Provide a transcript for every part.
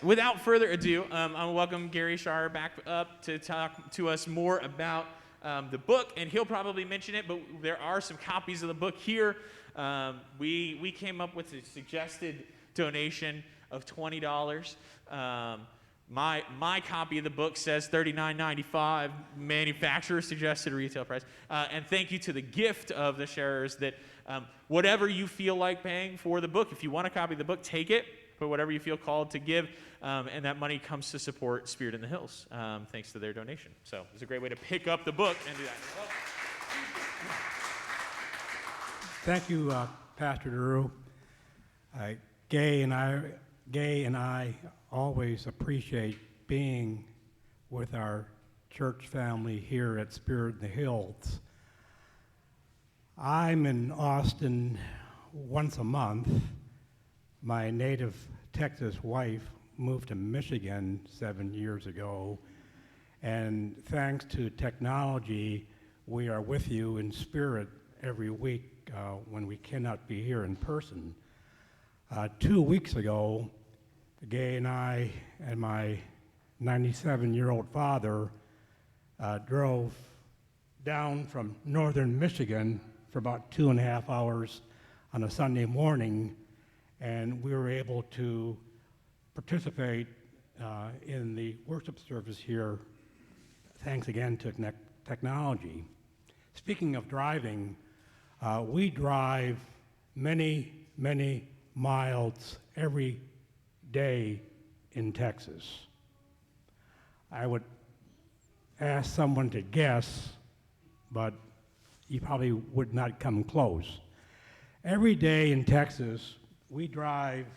Without further ado, I'll welcome Gary Scharrer back up to talk to us more about the book, and he'll probably mention it, but there are some copies of the book here. We came up with a suggested donation of $20. My copy of the book says $39.95, manufacturer suggested retail price. And thank you to the gift of the sharers that whatever you feel like paying for the book, if you want a copy of the book, take it. But whatever you feel called to give, and that money comes to support Spirit in the Hills, thanks to their donation. So it's a great way to pick up the book and do that. Thank you, Pastor Drew. Gay and I always appreciate being with our church family here at Spirit in the Hills. I'm in Austin once a month. My native Texas wife moved to Michigan 7 years ago, and thanks to technology, we are with you in spirit every week when we cannot be here in person. 2 weeks ago, Gay and I and my 97-year-old father drove down from northern Michigan for about 2.5 hours on a Sunday morning, and we were able to participate in the worship service here, thanks again to technology. Speaking of driving, we drive many, many miles every day in Texas. I would ask someone to guess, but you probably would not come close. Every day in Texas, we drive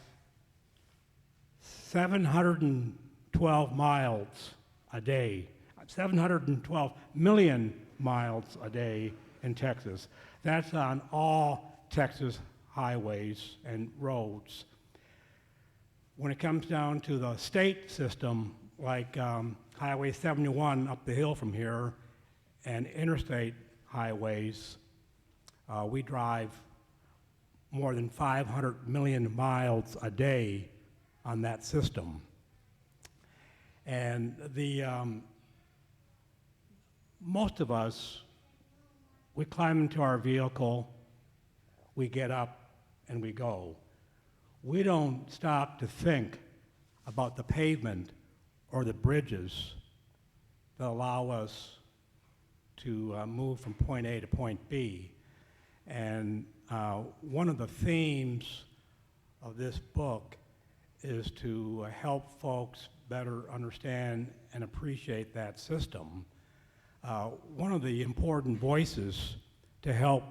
712 miles a day, 712 million miles a day in Texas. That's on all Texas highways and roads. When it comes down to the state system, like Highway 71 up the hill from here and interstate highways, we drive more than 500 million miles a day on that system. And most of us, we climb into our vehicle, we get up, and we go. We don't stop to think about the pavement or the bridges that allow us to move from point A to point B. And one of the themes of this book is to help folks better understand and appreciate that system. One of the important voices to help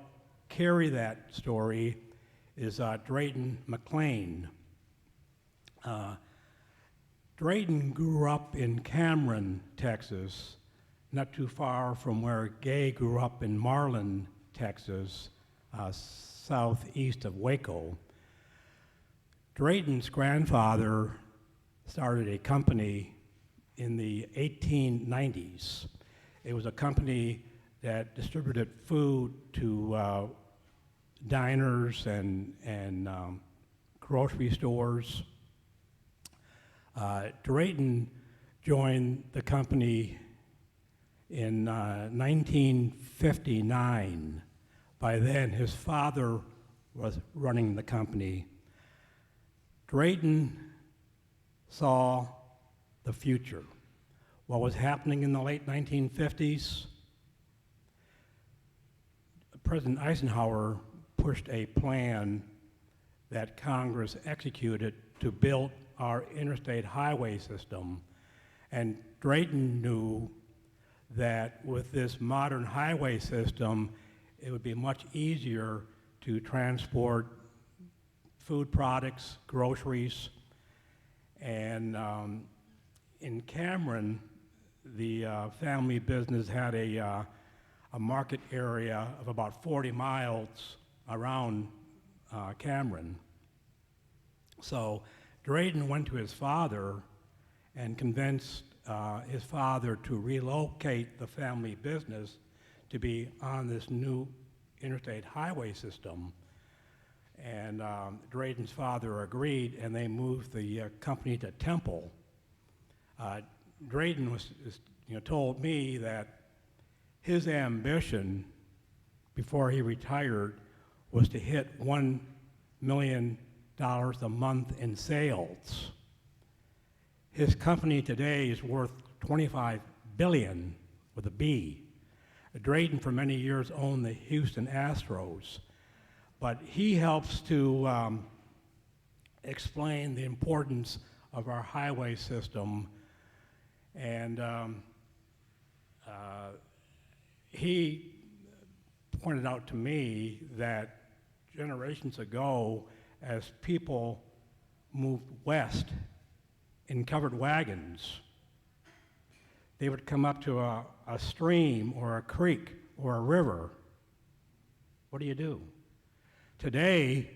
carry that story is Drayton McLean. Drayton grew up in Cameron, Texas, not too far from where Gay grew up in Marlin, Texas, southeast of Waco. Drayton's grandfather started a company in the 1890s. It was a company that distributed food to diners and grocery stores. Drayton joined the company in 1959. By then, his father was running the company. Drayton saw the future. What was happening in the late 1950s? President Eisenhower pushed a plan that Congress executed to build our interstate highway system. And Drayton knew that with this modern highway system, it would be much easier to transport food products, groceries, and in Cameron, the family business had a market area of about 40 miles around Cameron. So Drayton went to his father and convinced his father to relocate the family business to be on this new interstate highway system. And Drayton's father agreed, and they moved the company to Temple. Drayton told me that his ambition before he retired was to hit $1 million a month in sales. His company today is worth $25 billion with a B. Drayton for many years owned the Houston Astros, but he helps to explain the importance of our highway system, and he pointed out to me that generations ago, as people moved west in covered wagons, they would come up to a stream or a creek or a river. What do? Today,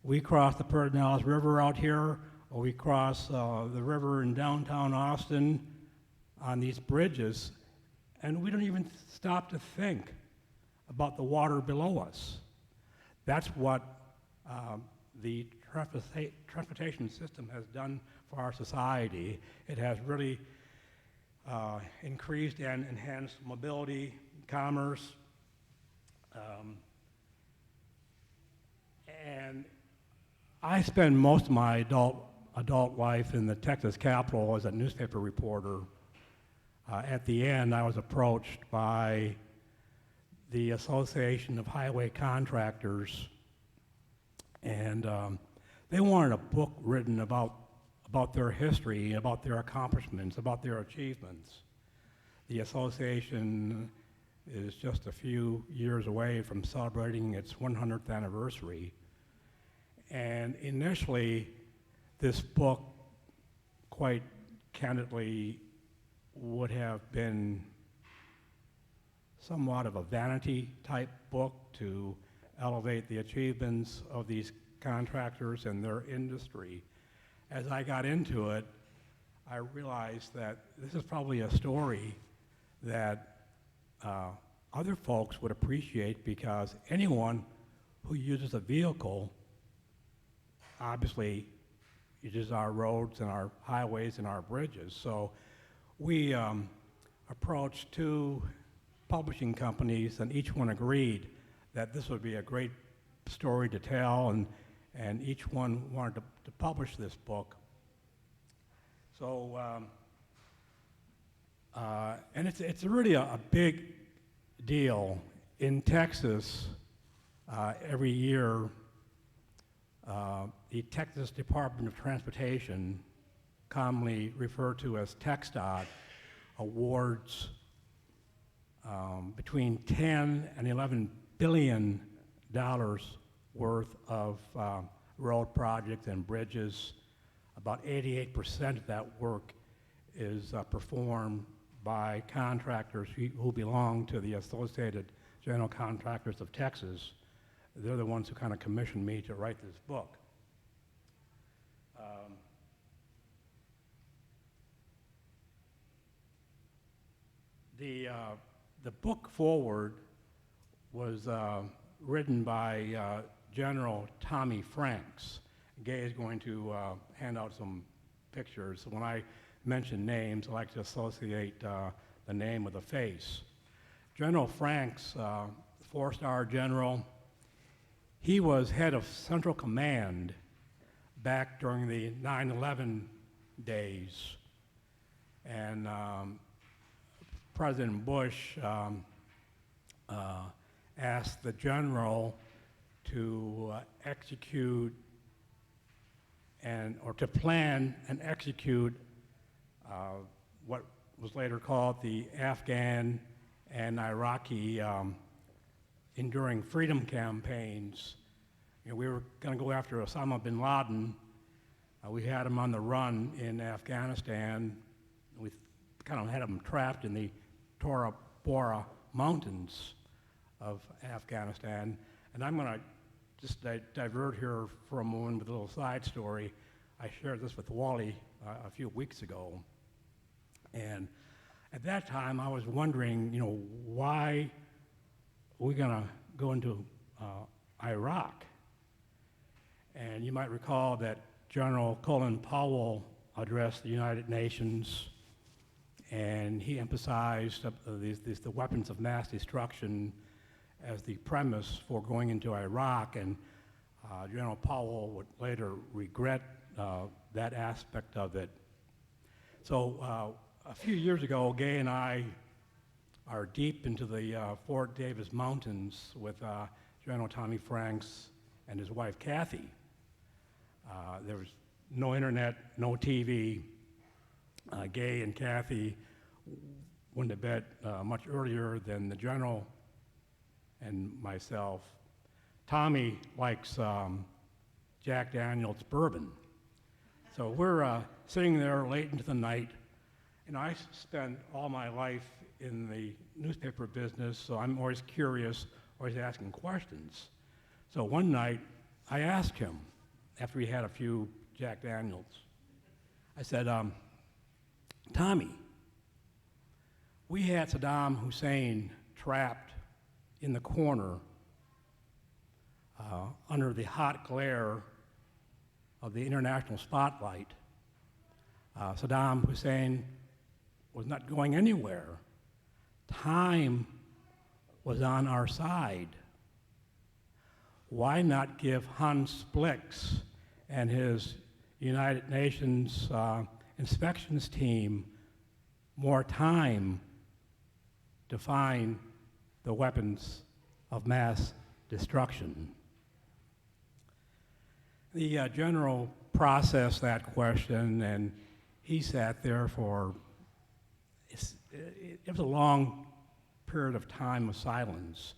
we cross the Pedernales River out here, or we cross the river in downtown Austin on these bridges, and we don't even stop to think about the water below us. That's what the transportation system has done for our society. It has really increased and enhanced mobility, commerce, and I spend most of my adult life in the Texas Capitol as a newspaper reporter. At the end, I was approached by the Association of Highway Contractors, and they wanted a book written about their history, about their accomplishments, about their achievements. The association is just a few years away from celebrating its 100th anniversary. And initially, this book, quite candidly, would have been somewhat of a vanity type book to elevate the achievements of these contractors and their industry. As I got into it, I realized that this is probably a story that other folks would appreciate, because anyone who uses a vehicle obviously uses our roads and our highways and our bridges. So we approached two publishing companies, and each one agreed that this would be a great story to tell, and each one wanted to publish this book. So, and it's really a big deal. In Texas, every year, the Texas Department of Transportation, commonly referred to as TxDOT, awards between 10 and 11 billion dollars worth of road projects and bridges. About 88% of that work is performed by contractors who belong to the Associated General Contractors of Texas. They're the ones who kind of commissioned me to write this book. The book forward was written by General Tommy Franks. Gay is going to hand out some pictures. So when I mention names, I like to associate the name with the face. General Franks, four-star general, he was head of Central Command back during the 9/11 days. And President Bush asked the general to execute or to plan and execute what was later called the Afghan and Iraqi enduring freedom campaigns. You know, we were going to go after Osama bin Laden. We had him on the run in Afghanistan. We kind of had him trapped in the Tora Bora Mountains of Afghanistan. And I'm going to just divert here for a moment with a little side story. I shared this with Wally a few weeks ago. And at that time, I was wondering, you know, why are we going to go into Iraq? And you might recall that General Colin Powell addressed the United Nations, and he emphasized the weapons of mass destruction as the premise for going into Iraq, and General Powell would later regret that aspect of it. So a few years ago, Gay and I are deep into the Fort Davis Mountains with General Tommy Franks and his wife Kathy. There was no internet, no TV. Gay and Kathy went to bed much earlier than the general and myself. Tommy likes Jack Daniel's bourbon. So we're sitting there late into the night, and I spent all my life in the newspaper business, so I'm always curious, always asking questions. So one night, I asked him, after he had a few Jack Daniels, I said, Tommy, we had Saddam Hussein trapped in the corner under the hot glare of the international spotlight. Saddam Hussein was not going anywhere. Time was on our side. Why not give Hans Blix and his United Nations inspections team more time to find the weapons of mass destruction? The general processed that question, and he sat there for, it was a long period of time of silence.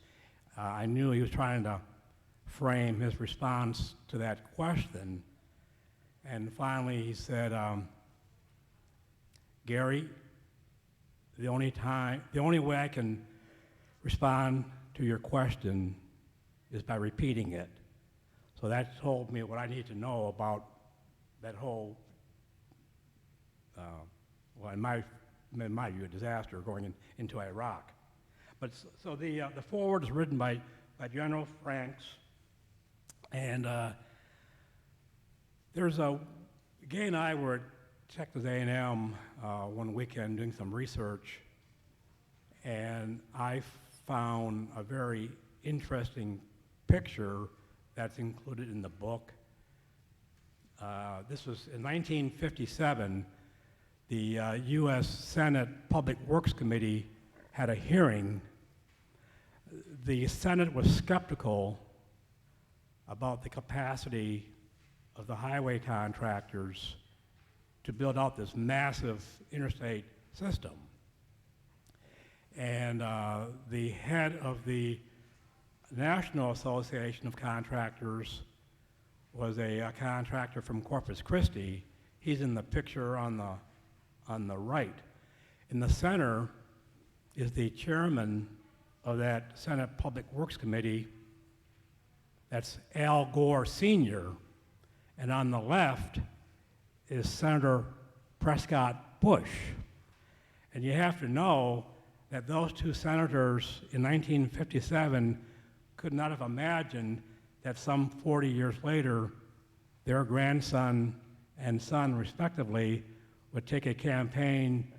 I knew he was trying to frame his response to that question, and finally he said, Gary, the only way I can respond to your question is by repeating it. So that told me what I need to know about that whole, well, in my view, a disaster going into Iraq. But so the foreword is written by General Franks, and Gay and I were at Texas A&M one weekend doing some research, and I found a very interesting picture that's included in the book. This was in 1957. The U.S. Senate Public Works Committee had a hearing. The Senate was skeptical about the capacity of the highway contractors to build out this massive interstate system. And the head of the National Association of Contractors was a contractor from Corpus Christi. He's in the picture on the right. In the center is the chairman of that Senate Public Works Committee. That's Al Gore Sr. And on the left is Senator Prescott Bush. And you have to know that those two senators in 1957 could not have imagined that some 40 years later, their grandson and son, respectively, would take a campaign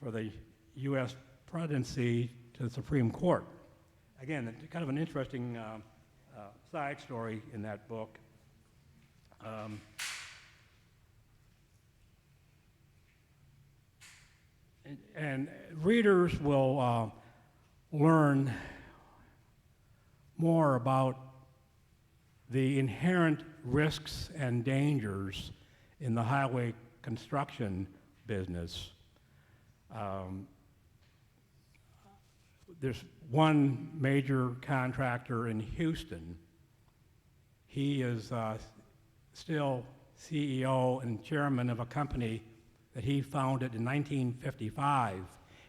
for the U.S. presidency to the Supreme Court. Again, kind of an interesting side story in that book. And readers will learn more about the inherent risks and dangers in the highway construction business. There's one major contractor in Houston. He is still CEO and chairman of a company that he founded in 1955.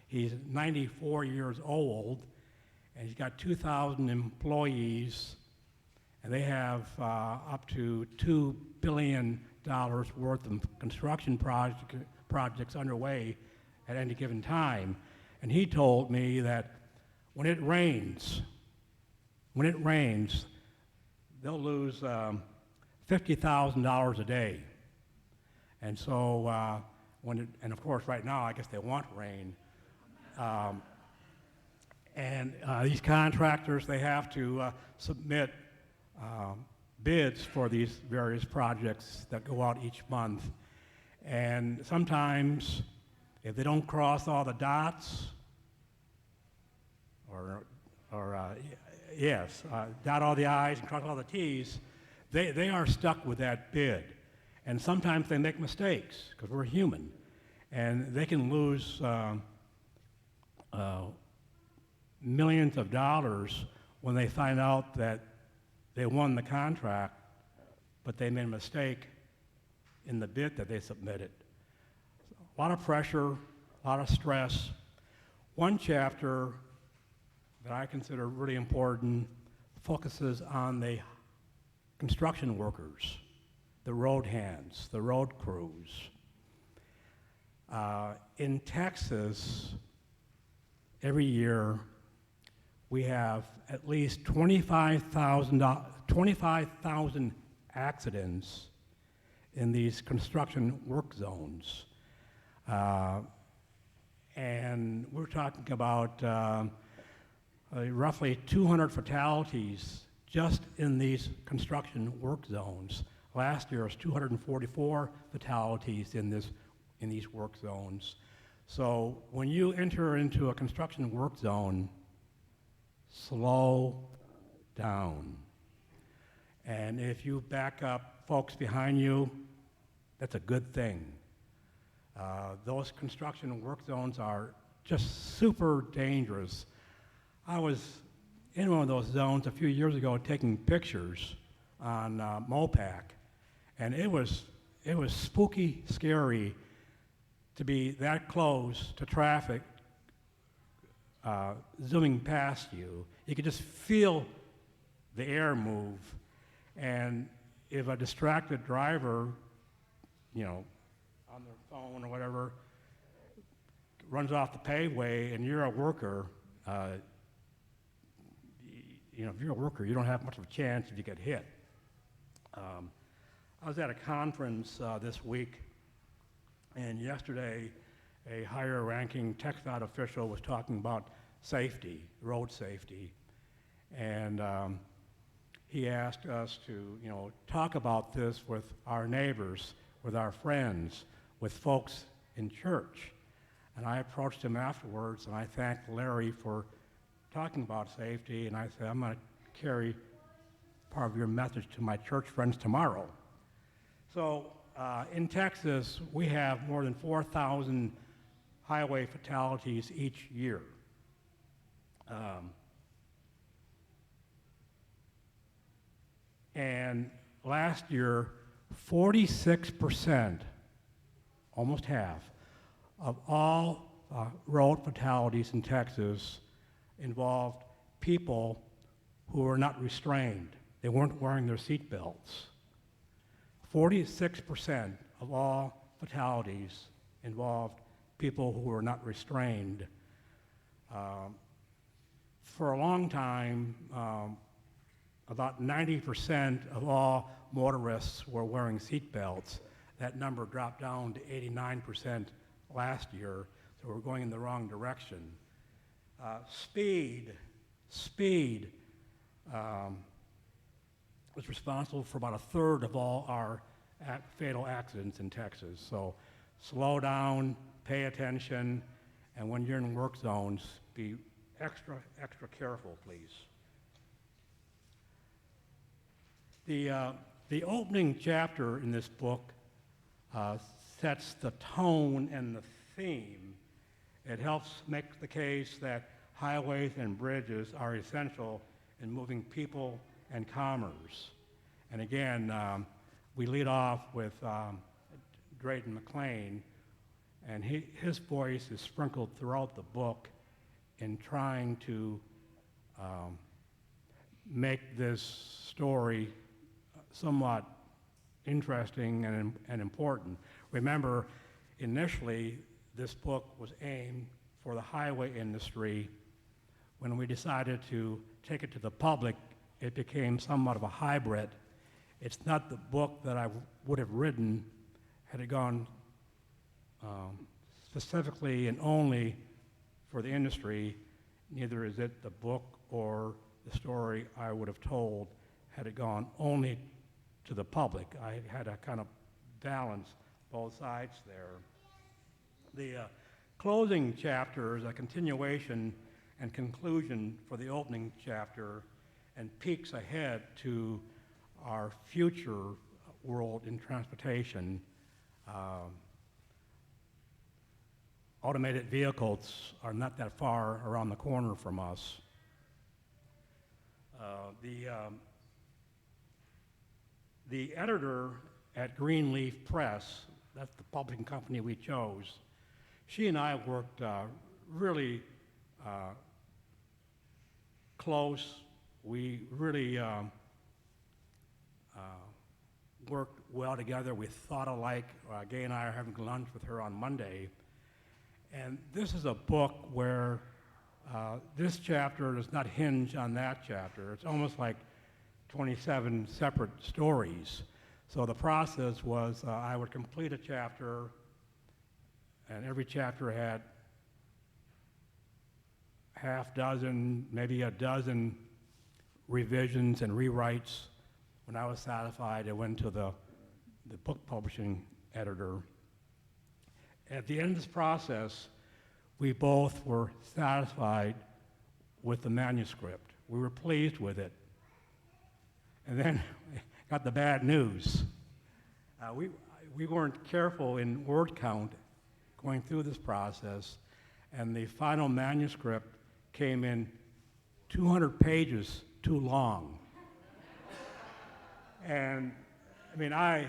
He's 94 years old, and he's got 2,000 employees, and they have up to $2 billion worth of construction projects underway at any given time. And he told me that when it rains, they'll lose $50,000 a day. And so, and of course right now I guess they want rain. And these contractors, they have to submit bids for these various projects that go out each month. And sometimes, if they don't cross all the dots, dot all the I's and cross all the T's, they are stuck with that bid. And sometimes they make mistakes, because we're human. And they can lose millions of dollars when they find out that they won the contract, but they made a mistake in the bid that they submitted. A lot of pressure, a lot of stress. One chapter that I consider really important focuses on the construction workers, the road hands, the road crews. In Texas, every year, we have at least 25,000 accidents in these construction work zones. And we're talking about roughly 200 fatalities just in these construction work zones. Last year was 244 fatalities in these work zones. So when you enter into a construction work zone, slow down. And if you back up folks behind you, that's a good thing. Those construction work zones are just super dangerous. I was in one of those zones a few years ago taking pictures on Mopac, and it was spooky, scary to be that close to traffic zooming past you. You could just feel the air move, and if a distracted driver, on their phone or whatever, runs off the paveway and you're a worker, if you're a worker, you don't have much of a chance if you get hit. I was at a conference this week, and yesterday a higher-ranking TxDOT official was talking about safety, road safety, and he asked us to, talk about this with our neighbors, with our friends, with folks in church. And I approached him afterwards, and I thanked Larry for talking about safety, and I said, I'm going to carry part of your message to my church friends tomorrow. So in Texas, we have more than 4,000 highway fatalities each year. And last year, 46%, almost half, of all road fatalities in Texas involved people who were not restrained. They weren't wearing their seat belts. 46% of all fatalities involved people who were not restrained. For a long time, about 90% of all motorists were wearing seat belts. That number dropped down to 89% last year, so we're going in the wrong direction. Speed was responsible for about a third of all our fatal accidents in Texas. So slow down, pay attention, and when you're in work zones, be extra careful, please. The opening chapter in this book sets the tone and the theme. It helps make the case that highways and bridges are essential in moving people and commerce. And again, we lead off with Drayton McLean, and his voice is sprinkled throughout the book in trying to make this story somewhat interesting and important. Remember, initially, this book was aimed for the highway industry. When we decided to take it to the public, it became somewhat of a hybrid. It's not the book that I would have written had it gone specifically and only for the industry. Neither is it the book or the story I would have told had it gone only to the public. I had to kind of balance both sides there. The closing chapter is a continuation and conclusion for the opening chapter and peeks ahead to our future world in transportation. Automated vehicles are not that far around the corner from us. The editor at Greenleaf Press, that's the publishing company we chose, she and I worked really close. We really worked well together. We thought alike. Gay and I are having lunch with her on Monday. And this is a book where this chapter does not hinge on that chapter. It's almost like 27 separate stories. So the process was I would complete a chapter, and every chapter had half dozen, maybe a dozen revisions and rewrites. When I was satisfied, it went to the book publishing editor. At the end of this process, we both were satisfied with the manuscript. We were pleased with it. And then got the bad news. We weren't careful in word count going through this process, and the final manuscript came in 200 pages too long. And I mean, I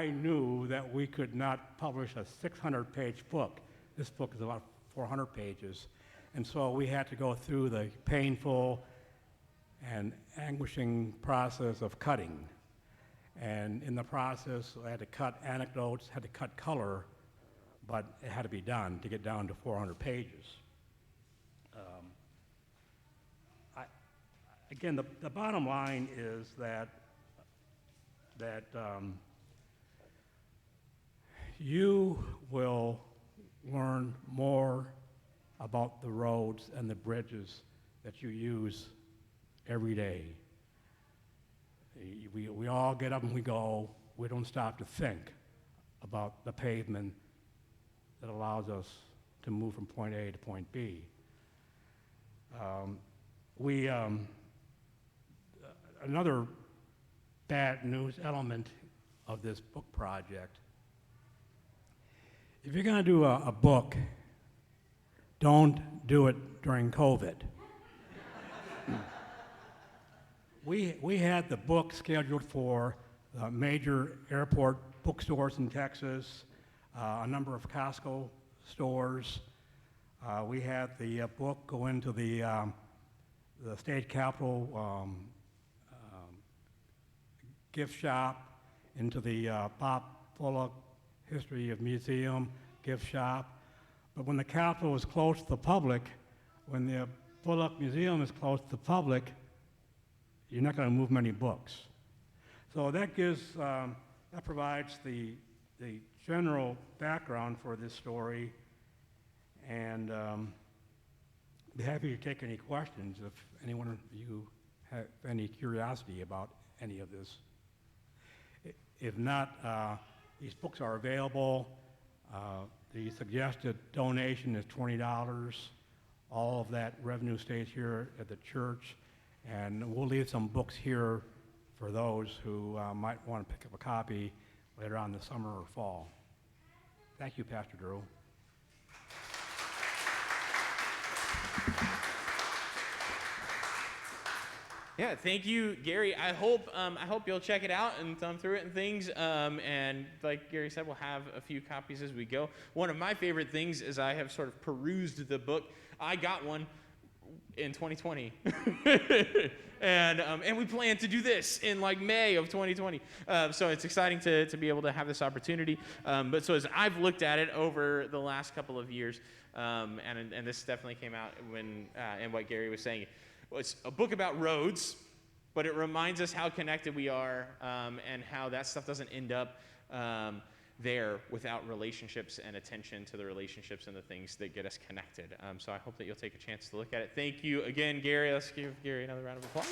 knew that we could not publish a 600-page book. This book is about 400 pages. And so we had to go through the painful and anguishing process of cutting. And in the process, I had to cut anecdotes, had to cut color, but it had to be done to get down to 400 pages. Again, the bottom line is that you will learn more about the roads and the bridges that you use every day. We all get up and we go. We don't stop to think about the pavement that allows us to move from point A to point B. Another bad news element of this book project, if you're going to do a book, don't do it during COVID. We had the book scheduled for major airport bookstores in Texas, a number of Costco stores. We had the book go into the state capitol gift shop, into the Bob Bullock History of Museum gift shop. But when the Capitol is closed to the public, when the Bullock Museum is closed to the public, you're not going to move many books. So that provides the general background for this story, and be happy to take any questions if anyone of you have any curiosity about any of this. If not, these books are available. The suggested donation is $20. All of that revenue stays here at the church, and we'll leave some books here for those who might want to pick up a copy later on this summer or fall. Thank you, Pastor Drew. Yeah, thank you, Gary. I hope you'll check it out and thumb through it and things. And like Gary said, we'll have a few copies as we go. One of my favorite things is I have sort of perused the book. I got one in 2020, and we plan to do this in like May of 2020. So it's exciting to be able to have this opportunity. But so as I've looked at it over the last couple of years, and this definitely came out when and what Gary was saying. Well, it's a book about roads, but it reminds us how connected we are, and how that stuff doesn't end up there without relationships and attention to the relationships and the things that get us connected. So I hope that you'll take a chance to look at it. Thank you again, Gary. Let's give Gary another round of applause.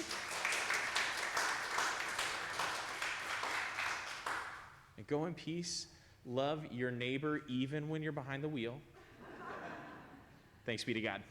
And go in peace. Love your neighbor even when you're behind the wheel. Thanks be to God.